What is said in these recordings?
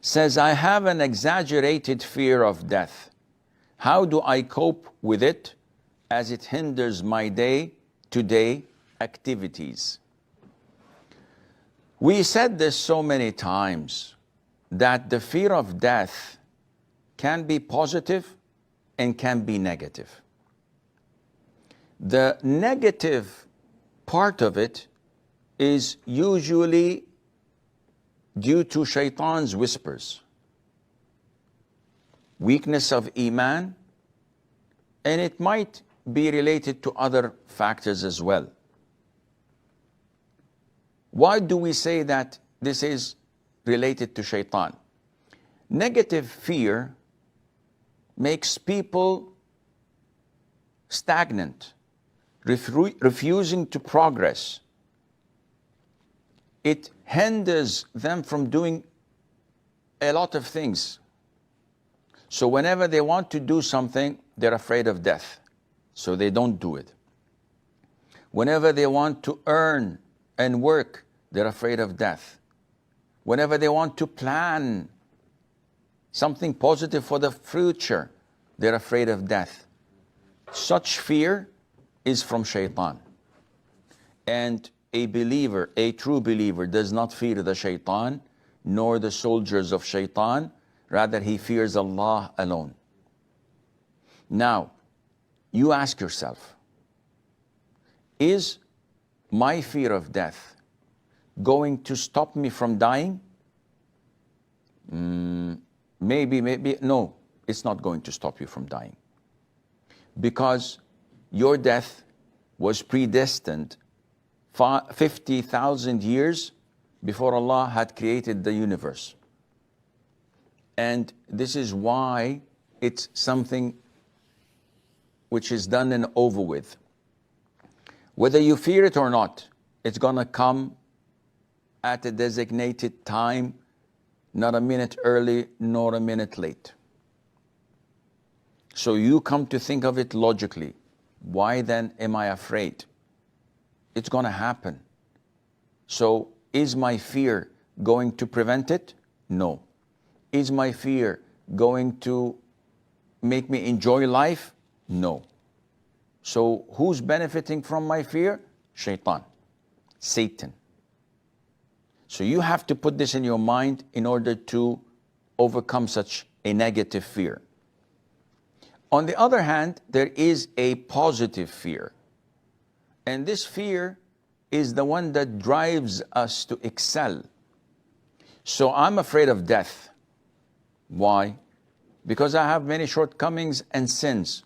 says, I have an exaggerated fear of death. How do I cope with it as it hinders my day-to-day activities? We said this so many times, that the fear of death can be positive and can be negative. The negative part of it is usually due to shaitan's whispers, weakness of iman, and it might be related to other factors as well. Why do we say that this is related to shaitan? Negative fear makes people stagnant, refusing to progress. It hinders them from doing a lot of things. So whenever they want to do something, they're afraid of death, so they don't do it. Whenever they want to earn and work, they're afraid of death. Whenever they want to plan something positive for the future, they're afraid of death. Such fear is from shaitan. And a believer, a true believer, does not fear the shaitan, nor the soldiers of shaitan. Rather, he fears Allah alone. Now, you ask yourself, is my fear of death going to stop me from dying? Maybe. No, it's not going to stop you from dying. Because your death was predestined 50,000 years before Allah had created the universe. And this is why it's something which is done and over with. Whether you fear it or not, it's gonna come at a designated time, not a minute early, nor a minute late. So you come to think of it logically. Why then am I afraid? It's gonna happen. So is my fear going to prevent it? No. Is my fear going to make me enjoy life? No. So who's benefiting from my fear? Shaitan, Satan. So you have to put this in your mind in order to overcome such a negative fear. On the other hand, there is a positive fear. And this fear is the one that drives us to excel. So I'm afraid of death. Why? Because I have many shortcomings and sins.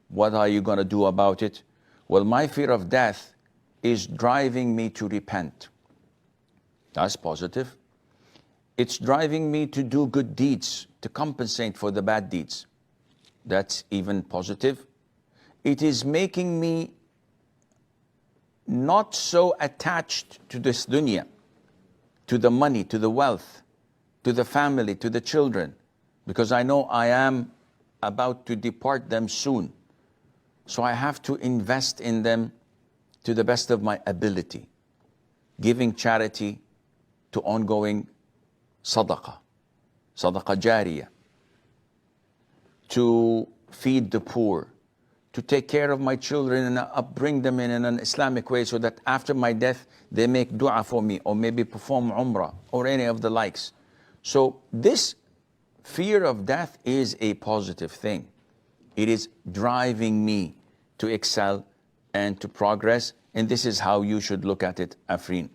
What are you going to do about it? Well, my fear of death is driving me to repent. That's positive. It's driving me to do good deeds, to compensate for the bad deeds. That's even positive. It is making me not so attached to this dunya, to the money, to the wealth, to the family, to the children, because I know I am about to depart them soon. So I have to invest in them to the best of my ability, giving charity to ongoing sadaqah jariyah, to feed the poor, to take care of my children and upbring them in an Islamic way so that after my death they make dua for me, or maybe perform umrah or any of the likes. So this fear of death is a positive thing. It is driving me to excel and to progress, and this is how you should look at it, Afreen.